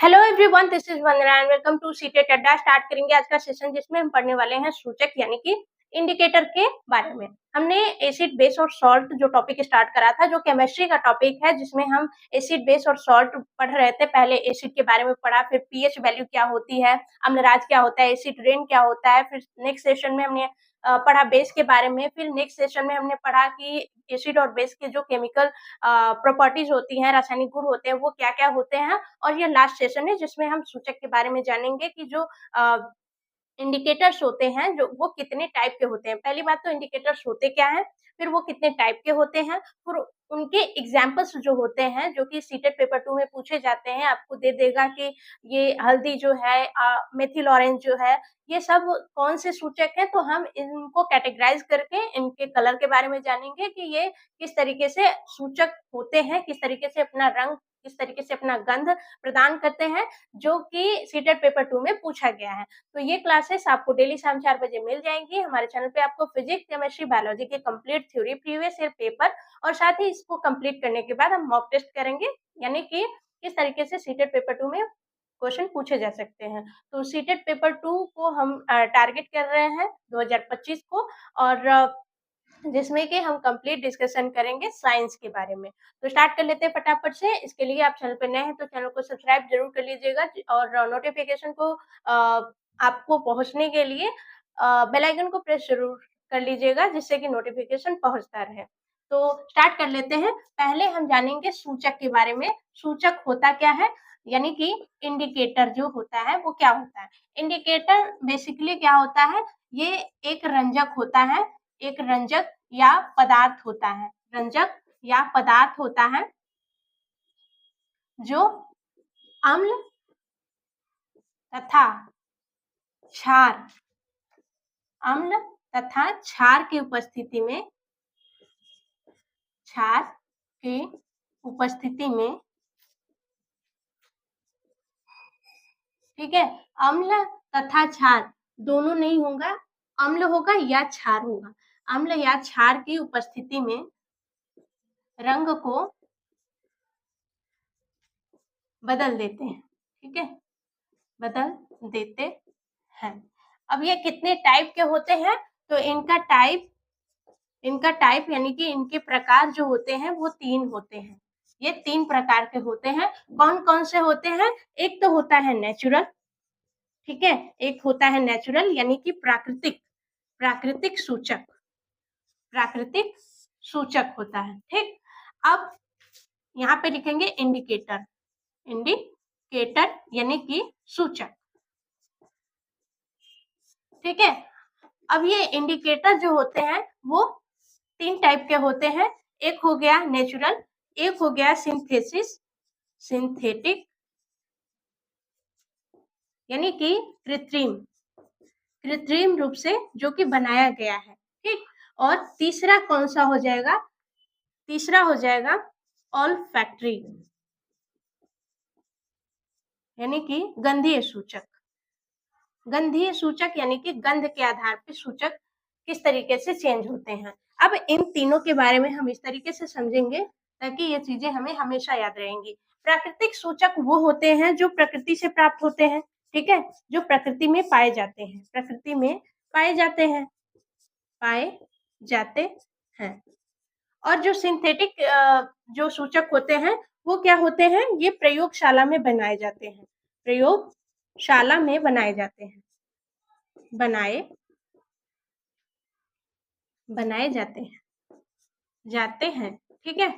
Hello everyone, this is Vandana and welcome to CTET Adda. Start करेंगे आज का सेशन जिसमें हम पढ़ने वाले हैं सूचक यानी कि इंडिकेटर के बारे में। हमने एसिड बेस और सॉल्ट जो टॉपिक स्टार्ट करा था, जो केमिस्ट्री का टॉपिक है, जिसमें हम एसिड बेस और सॉल्ट पढ़ रहे थे। पहले एसिड के बारे में पढ़ा, फिर पीएच वैल्यू क्या होती है, अम्लराज क्या होता है, एसिड रेन क्या होता है। फिर नेक्स्ट सेशन में हमने पढ़ा बेस के बारे में। फिर नेक्स्ट सेशन में हमने पढ़ा कि एसिड और बेस के जो केमिकल प्रॉपर्टीज होती हैं, रासायनिक गुण होते हैं, वो क्या-क्या होते हैं। और ये लास्ट सेशन है जिसमें हम सूचक के बारे में जानेंगे कि जो इंडिकेटर्स होते हैं जो वो कितने टाइप के होते हैं। पहली बात तो इंडिकेटर्स होते क्या हैं, फिर वो कितने टाइप के होते हैं, फिर उनके एग्जाम्पल्स जो होते हैं, जो कि सीटेट पेपर 2 में पूछे जाते हैं। आपको दे देगा कि ये हल्दी जो है, मेथिल ऑरेंज जो है, ये सब कौन से सूचक हैं। तो हम इनको कैटेगराइज करके इनके कलर के बारे में जानेंगे कि ये किस तरीके से सूचक होते हैं, किस तरीके से अपना रंग, किस तरीके से अपना गंध प्रदान करते हैं, जो कि सीटेट पेपर 2 में पूछा गया है। तो ये क्लासेस आपको डेली शाम 4 बजे मिल जाएंगी। हमारे चैनल पे आपको फिजिक्स, केमिस्ट्री, बायोलॉजी के complete theory, previous year paper और साथ ही इसको कंप्लीट करने के बाद हम मॉक टेस्ट करेंगे, यानी कि किस तरीके से सीटेट पेपर 2 में क्वेश्चन पूछे जा सकते हैं। तो सीटेट पेपर 2 को हम टारगेट कर रहे हैं 2025 को, और जिसमें कि हम कंप्लीट डिस्कशन करेंगे साइंस के बारे में। तो स्टार्ट कर लेते हैं फटाफट से। इसके लिए आप चैनल पर नए हैं तो चैनल को सब्सक्राइब जरूर कर लीजिएगा, और नोटिफिकेशन को आपको पहुंचने के लिए बेल आइकन को प्रेस जरूर कर लीजिएगा, जिससे कि नोटिफिकेशन पहुंचता रहे। तो स्टार्ट कर लेते हैं। पहले हम जानेंगे सूचक के बारे में। सूचक होता क्या है, यानी कि इंडिकेटर जो होता है वो क्या होता है। इंडिकेटर बेसिकली क्या होता है, ये एक रंजक होता है, एक रंजक या पदार्थ होता है, रंजक या पदार्थ होता है जो अम्ल तथा क्षार, अम्ल तथा क्षार की उपस्थिति में, क्षार की उपस्थिति में, ठीक है, अम्ल तथा क्षार दोनों नहीं होगा, अम्ल होगा या क्षार होगा। अम्ल या क्षार की उपस्थिति में रंग को बदल देते हैं, ठीक है, बदल देते हैं। अब ये कितने टाइप के होते हैं, तो इनका टाइप यानी कि इनके प्रकार जो होते हैं वो 3 होते हैं। ये 3 प्रकार के होते हैं। कौन कौन से होते हैं, एक तो होता है नेचुरल, ठीक है, एक होता है नेचुरल यानी कि प्राकृतिक, प्राकृतिक सूचक, प्राकृतिक सूचक होता है, ठीक। अब यहाँ पे लिखेंगे इंडिकेटर, इंडिकेटर यानी कि सूचक, ठीक है। अब ये इंडिकेटर जो होते हैं वो 3 टाइप के होते हैं। एक हो गया नेचुरल, एक हो गया सिंथेसिस, सिंथेटिक यानी कि कृत्रिम, कृत्रिम रूप से जो कि बनाया गया है, ठीक। और तीसरा कौन सा हो जाएगा, तीसरा हो जाएगा ऑल्फैक्टरी यानी कि गंधीय सूचक, गंधीय सूचक यानी कि गंध के आधार पर सूचक किस तरीके से चेंज होते हैं। अब इन तीनों के बारे में हम इस तरीके से समझेंगे ताकि ये चीजें हमें हमेशा याद रहेंगी। प्राकृतिक सूचक वो होते हैं जो प्रकृति से प्राप्त होते हैं, ठीक है, जो प्रकृति में पाए जाते हैं, प्रकृति में पाए जाते हैं, पाए जाते हैं। और जो सिंथेटिक जो सूचक होते हैं वो क्या होते हैं, ये प्रयोगशाला में बनाए जाते हैं, प्रयोगशाला में बनाए जाते हैं, बनाए जाते हैं, ठीक है।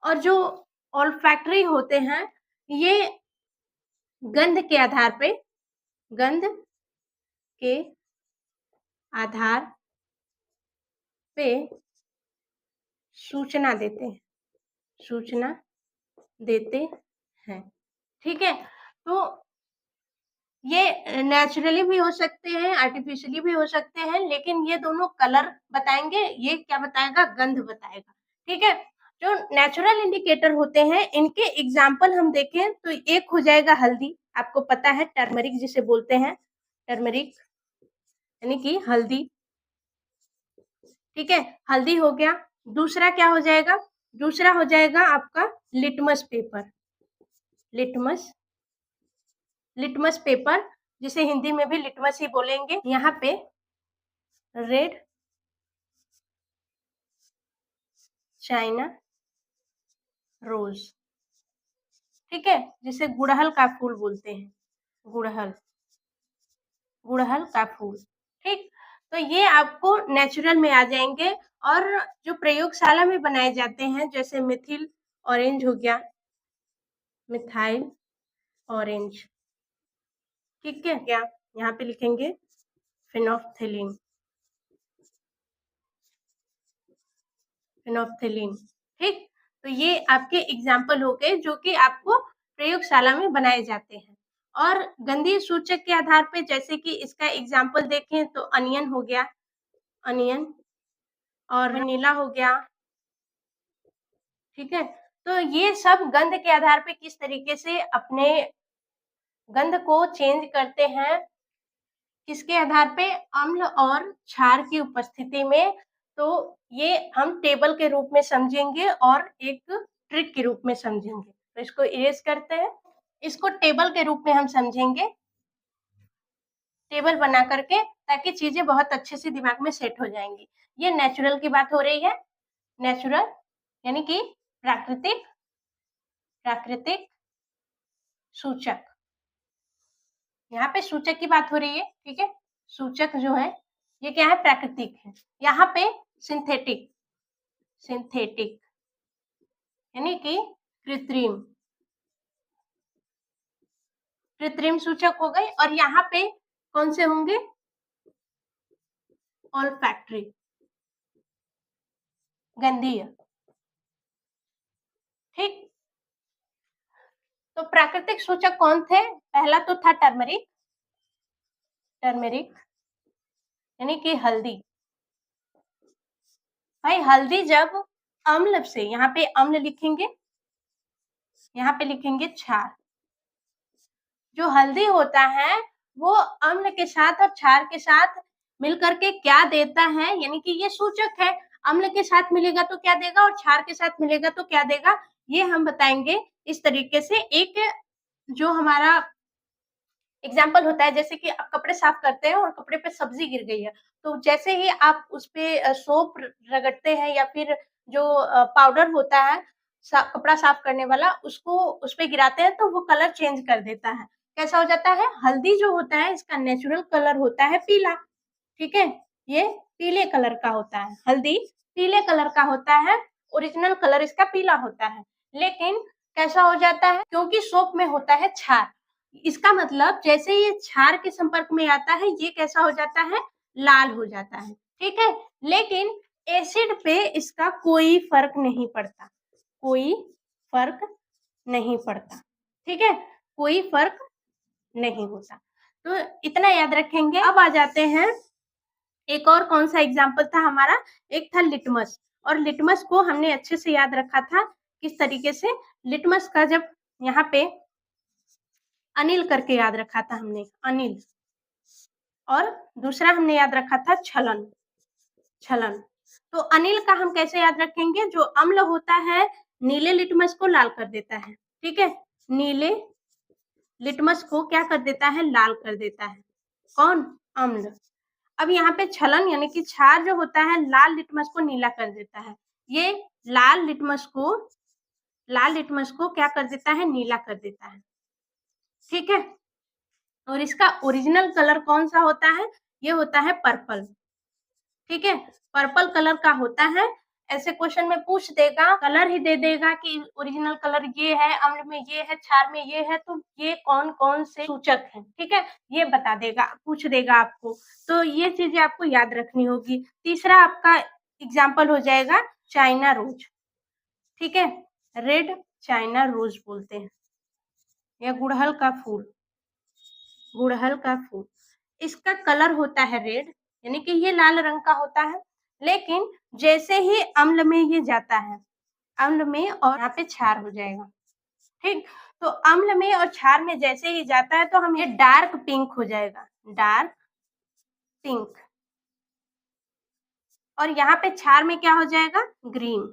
और जो ऑल्फैक्टरी होते हैं ये गंध के आधार पे, गंध के आधार पे सूचना देते हैं, सूचना देते हैं, ठीक है। तो ये नेचुरली भी हो सकते हैं, आर्टिफिशियली भी हो सकते हैं, लेकिन ये दोनों कलर बताएंगे, ये क्या बताएगा, गंध बताएगा, ठीक है। जो नेचुरल इंडिकेटर होते हैं इनके एग्जाम्पल हम देखें तो एक हो जाएगा हल्दी, आपको पता है टर्मरिक जिसे बोलते हैं, टर्मरिक यानी कि हल्दी, ठीक है, हल्दी हो गया। दूसरा क्या हो जाएगा, दूसरा हो जाएगा आपका litmus paper, litmus litmus paper, जिसे हिंदी में भी लिटमस ही बोलेंगे। यहाँ पे रेड चाइना रोज, ठीक है, जिसे गुड़हल का फूल बोलते हैं, गुड़हल, गुड़हल का फूल, ठीक। तो ये आपको नेचुरल में आ जाएंगे। और जो प्रयोगशाला में बनाए जाते हैं, जैसे मिथिल ऑरेंज हो गया, मिथाइल ऑरेंज, ठीक है। क्या यहाँ पे लिखेंगे फिनोफ्थिलीन, फिनोफ्थिलीन, ठीक। तो ये आपके एग्जाम्पल हो गए जो कि आपको प्रयोगशाला में बनाए जाते हैं। और गंधीय सूचक के आधार पे, जैसे कि इसका एग्जाम्पल देखें तो अनियन हो गया, अनियन, और वनीला हो गया, ठीक है। तो ये सब गंध के आधार पे किस तरीके से अपने गंध को चेंज करते हैं, किसके आधार पे, अम्ल और क्षार की उपस्थिति में। तो ये हम टेबल के रूप में समझेंगे और एक ट्रिक के रूप में समझेंगे। तो इसको इरेज करते हैं, इसको टेबल के रूप में हम समझेंगे, टेबल बना करके, ताकि चीजें बहुत अच्छे से दिमाग में सेट हो जाएंगी। ये नेचुरल की बात हो रही है, नेचुरल यानी कि प्राकृतिक, प्राकृतिक सूचक, यहाँ पे सूचक की बात हो रही है, ठीक है। सूचक जो है ये क्या है, प्राकृतिक है। यहाँ पे सिंथेटिक, सिंथेटिक यानी कि कृत्रिम, कृत्रिम सूचक हो गए। और यहाँ पे कौन से होंगे, ऑल्फैक्टरी, गंधीय, ठीक। तो प्राकृतिक सूचक कौन थे, पहला तो था टर्मरिक, टर्मरिक यानी कि हल्दी। भाई हल्दी जब अम्ल से, यहाँ पे अम्ल लिखेंगे, यहाँ पे लिखेंगे क्षार, जो हल्दी होता है वो अम्ल के साथ और क्षार के साथ मिलकर के क्या देता है, यानी कि ये सूचक है, अम्ल के साथ मिलेगा तो क्या देगा और क्षार के साथ मिलेगा तो क्या देगा, ये हम बताएंगे इस तरीके से। एक जो हमारा एग्जाम्पल होता है, जैसे कि आप कपड़े साफ करते हैं और कपड़े पे सब्जी गिर गई है, तो जैसे ही आप उस पे सोप रगड़ते हैं या फिर जो पाउडर होता है कपड़ा साफ करने वाला, उसको उस पे गिराते हैं तो वो कलर चेंज कर देता है। कैसा हो जाता है, हल्दी जो होता है इसका नेचुरल कलर होता है पीला, ठीक है, ये पीले कलर का होता है, हल्दी पीले कलर का होता है, ओरिजिनल कलर इसका पीला होता है। लेकिन कैसा हो जाता है, क्योंकि सोप में होता है क्षार, इसका मतलब जैसे ये क्षार के संपर्क में आता है ये कैसा हो जाता है, लाल हो जाता है, ठीक है। लेकिन एसिड पे इसका कोई फर्क नहीं पड़ता, कोई फर्क नहीं पड़ता, ठीक है, कोई फर्क नहीं होता। तो इतना याद रखेंगे। अब आ जाते हैं, एक और कौन सा एग्जाम्पल था हमारा, एक था लिटमस। और लिटमस को हमने अच्छे से याद रखा था, किस तरीके से, लिटमस का जब यहाँ पे अनिल करके याद रखा था हमने, अनिल, और दूसरा हमने याद रखा था छलन, छलन। तो अनिल का हम कैसे याद रखेंगे, जो अम्ल होता है नीले लिटमस को लाल कर देता है, ठीक है, नीले लिटमस को क्या कर देता है, लाल कर देता है, कौन, अम्ल। अब यहाँ पे छलन यानी कि क्षार जो होता है लाल लिटमस को नीला कर देता है, ये लाल लिटमस को, लाल लिटमस को क्या कर देता है, नीला कर देता है, ठीक है। और इसका ओरिजिनल कलर कौन सा होता है, ये होता है पर्पल, ठीक है, पर्पल कलर का होता है। ऐसे क्वेश्चन में पूछ देगा, कलर ही दे देगा कि ओरिजिनल कलर ये है, अम्ल में ये है, क्षार में ये है, तो ये कौन कौन से सूचक हैं, ठीक है, ये बता देगा, पूछ देगा आपको। तो ये चीजें आपको याद रखनी होगी। तीसरा आपका एग्जाम्पल हो जाएगा चाइना रोज, ठीक है, रेड चाइना रोज बोलते हैं, या गुड़हल का फूल, गुड़हल का फूल, इसका कलर होता है रेड, यानी कि ये लाल रंग का होता है। लेकिन जैसे ही अम्ल में ये जाता है, अम्ल में, और यहाँ पे क्षार हो जाएगा, ठीक। तो अम्ल में और क्षार में जैसे ही जाता है तो हम ये डार्क पिंक हो जाएगा, डार्क पिंक। और यहाँ पे क्षार में क्या हो जाएगा, ग्रीन,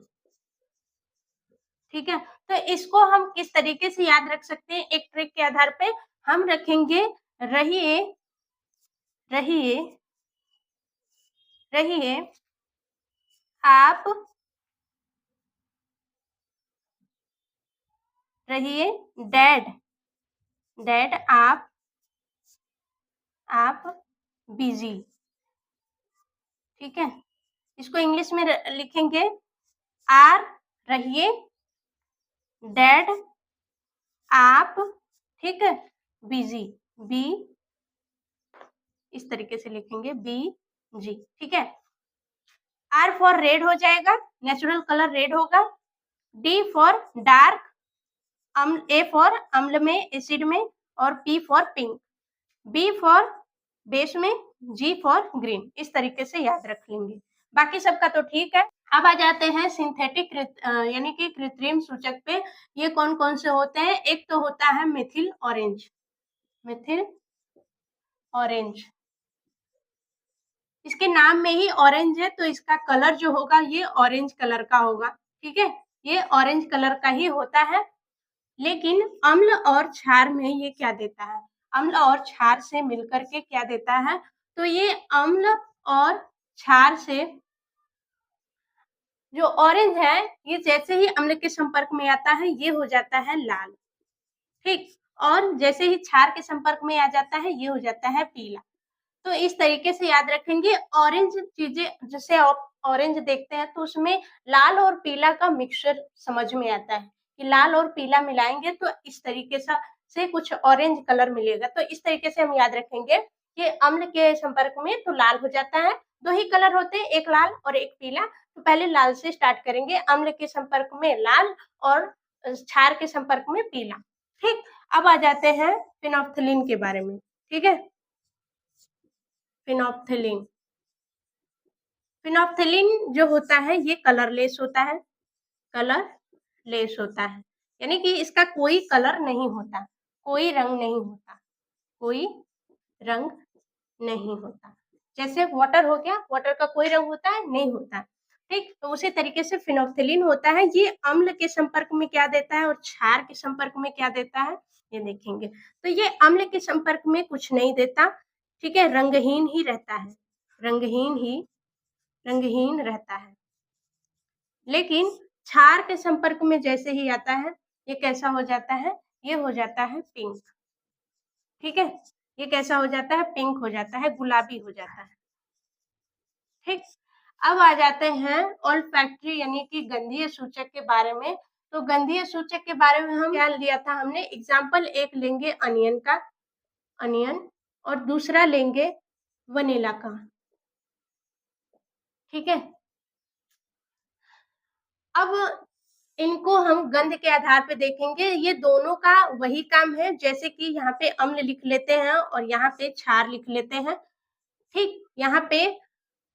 ठीक है। तो इसको हम किस तरीके से याद रख सकते हैं, एक ट्रिक के आधार पे। हम रखेंगे रहिए रहिए रहिए आप रहिए डैड डैड आप बिजी। ठीक है, इसको इंग्लिश में लिखेंगे आर रहिए डैड आप, ठीक है, बिजी, बी इस तरीके से लिखेंगे बी जी। ठीक है, आर फॉर रेड हो जाएगा, नेचुरल कलर रेड होगा। डी फॉर डार्क, अम्ल, ए फॉर अम्ल में एसिड में, और P for pink, B for base में, जी फॉर ग्रीन। इस तरीके से याद रख लेंगे, बाकी सबका तो ठीक है। अब आ जाते हैं सिंथेटिक यानी कि कृत्रिम सूचक पे। ये कौन कौन से होते हैं? एक तो होता है मिथिल ऑरेंज, मिथिल ऑरेंज, इसके नाम में ही ऑरेंज है तो इसका कलर जो होगा ये ऑरेंज कलर का होगा। ठीक है, ये ऑरेंज कलर का ही होता है। लेकिन अम्ल और क्षार में ये क्या देता है? अम्ल और क्षार से मिलकर के क्या देता है? तो ये अम्ल और क्षार से जो ऑरेंज है ये जैसे ही अम्ल के संपर्क में आता है ये हो जाता है लाल। ठीक, और जैसे ही क्षार के संपर्क में आ जाता है ये हो जाता है पीला। तो इस तरीके से याद रखेंगे। ऑरेंज चीजें जैसे आप ऑरेंज देखते हैं तो उसमें लाल और पीला का मिक्सचर समझ में आता है कि लाल और पीला मिलाएंगे तो इस तरीके से कुछ ऑरेंज कलर मिलेगा। तो इस तरीके से हम याद रखेंगे कि अम्ल के संपर्क में तो लाल हो जाता है। दो ही कलर होते हैं, एक लाल और एक पीला। तो पहले लाल से स्टार्ट करेंगे, अम्ल के संपर्क में लाल और क्षार के संपर्क में पीला। ठीक, अब आ जाते हैं फिनोल्फ्थालीन के बारे में। ठीक है, फिनोल्फ्थालीन, फिनोल्फ्थालीन जो होता है ये कलरलेस होता है, कलरलेस होता है, यानी कि इसका कोई कलर नहीं होता, कोई रंग नहीं होता, कोई रंग नहीं होता। जैसे वाटर हो गया, वाटर का कोई रंग होता है? नहीं होता। ठीक, तो उसी तरीके से फिनोल्फ्थालीन होता है, ये अम्ल के संपर्क में क्या देता है और क्षार के संपर्क में क्या देता है ये देखेंगे। तो ये अम्ल के संपर्क में कुछ नहीं देता, ठीक है, रंगहीन ही रहता है, रंगहीन रहता है। लेकिन क्षार के संपर्क में जैसे ही आता है ये कैसा हो जाता है? ये हो जाता है पिंक। ठीक है, ये कैसा हो जाता है? पिंक हो जाता है, गुलाबी हो जाता है। ठीक, अब आ जाते हैं ओल्फैक्टरी यानी कि गंधीय सूचक के बारे में। तो गंधीय सूचक के बारे में हम क्या लिया था हमने? एग्जाम्पल एक लेंगे अनियन का, अनियन, और दूसरा लेंगे वनीला का। ठीक है, अब इनको हम गंध के आधार पे देखेंगे। ये दोनों का वही काम है, जैसे कि यहाँ पे अम्ल लिख लेते हैं और यहाँ पे क्षार लिख लेते हैं। ठीक, यहाँ पे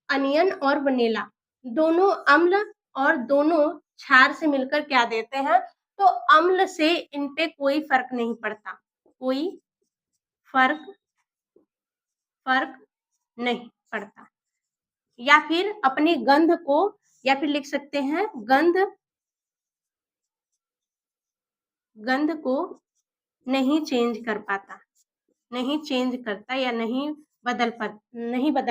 अनियन और वनीला दोनों अम्ल और दोनों क्षार से मिलकर क्या देते हैं? तो अम्ल से इन पे कोई फर्क नहीं पड़ता, कोई फर्क नहीं पड़ता। या फिर अपनी गंध को, या फिर लिख सकते हैं गंध को नहीं चेंज कर पाता, नहीं चेंज करता या नहीं बदल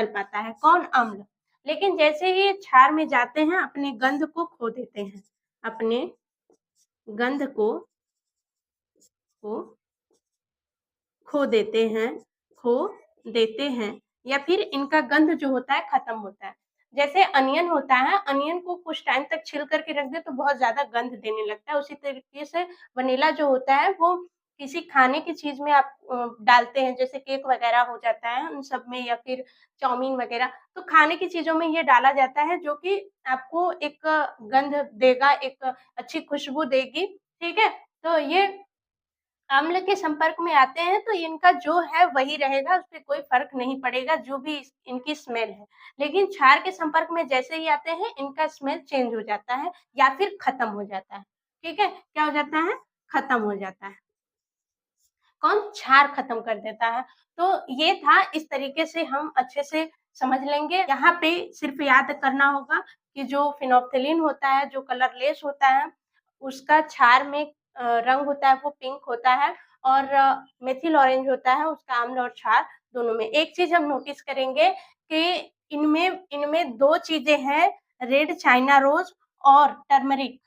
पाता है कौन? अम्ल। लेकिन जैसे ही क्षार में जाते हैं अपनी गंध को खो देते हैं, अपने गंध को खो देते हैं, या फिर इनका गंध जो होता है खत्म होता है। जैसे अनियन होता है, अनियन को कुछ टाइम तक छिल करके रख दे तो बहुत ज्यादा गंध देने लगता है। उसी तरीके से वनीला जो होता है वो किसी खाने की चीज में आप डालते हैं, जैसे केक वगैरह हो जाता है उन सब में, या फिर चाउमीन वगैरह, तो खाने की चीजों में ये डाला जाता है जो कि आपको एक गंध देगा, एक अच्छी खुशबू देगी। ठीक है, तो ये अम्ल के संपर्क में आते हैं तो इनका जो है वही रहेगा, उसपे कोई फर्क नहीं पड़ेगा, जो भी इनकी स्मेल है। लेकिन क्षार के संपर्क में जैसे ही आते हैं इनका स्मेल चेंज हो जाता है या फिर खत्म हो जाता है। ठीक है, क्या हो जाता है? खत्म हो जाता है। कौन? क्षार खत्म कर देता है। तो ये था, इस तरीके से हम अच्छे से समझ लेंगे। यहाँ पे सिर्फ याद करना होगा कि जो फिनोल्फ्थालीन होता है, जो कलरलेस होता है, उसका क्षार में रंग होता है वो पिंक होता है, और मेथिल ऑरेंज होता है उसका अम्ल और क्षार दोनों में। एक चीज़ हम नोटिस करेंगे कि इनमें 2 चीज़ें हैं, रेड चाइना रोज़ और टर्मरिक,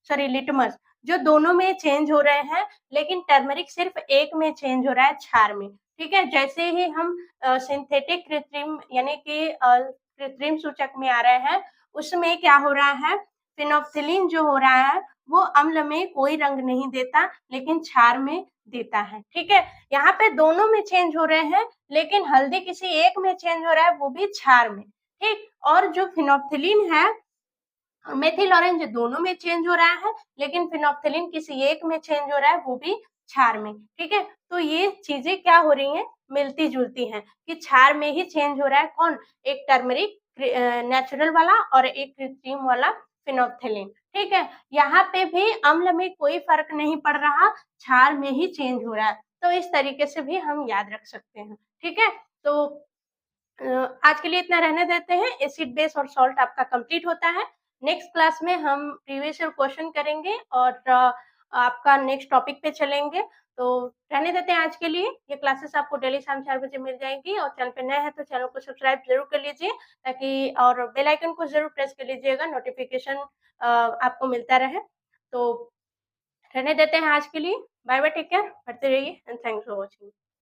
सॉरी लिटमस, जो दोनों में चेंज हो रहे हैं, लेकिन टर्मरिक सिर्फ एक में चेंज हो रहा है, क्षार में। ठीक है? जैसे ही हम सिंथेटिक कृत्रिम यानी कि कृत्रिम सूचक में आ रहे हैं, उसमें क्या हो रहा है, फेनोल्फ्थालीन जो हो रहा है, वो अम्ल में कोई रंग नहीं देता, लेकिन क्षार में देता है। ठीक है? यहाँ पे दोनों में चेंज हो रहे हैं, लेकिन हल्दी किसी एक में चेंज हो रहा है, वो भी क्षार में। ठीक? और जो फेनोल्फ्थालीन है, मेथिल ऑरेंज दोनों में चेंज हो रहा है, लेकिन फेनोल्फ्थालीन किसी एक में चेंज हो रहा है, वो भी क्षार में। ठीक है? तो ये चीजें क्या हो रही हैं, मिलती-जुलती हैं कि क्षार में ही चेंज हो रहा है कौन, एक टर्मरिक नेचुरल वाला और एक कृत्रिम वाला फेनोल्फ्थालीन। ठीक है? यहाँ पे भी अम्ल में कोई फर्क नहीं पड़ रहा, क्षार में ही चेंज हो रहा है। तो इस तरीके से भी हम याद रख सकते हैं। ठीक है? तो आज के लिए इतना रहने देते हैं। एसिड बेस और सॉल्ट आपका कंप्लीट होता है। नेक्स्ट क्लास में हम प्रीवियस ईयर क्वेश्चन करेंगे और आपका नेक्स्ट टॉपिक पे चलेंगे। तो रहने देते हैं आज के लिए। ये क्लासेस आपको डेली शाम 4 बजे मिल जाएँगी और चैनल पे नए हैं तो चैनल को सब्सक्राइब ज़रूर कर लीजिए, ताकि और बेल आइकन को ज़रूर प्रेस कर लीजिएगा, नोटिफ़िकेशन आपको मिलता रहे। तो रहने देते हैं आज के लिए। बाय बाय, टेक केयर, पढ़ते रहिए एंड थैंक्स फॉर वॉचिंग।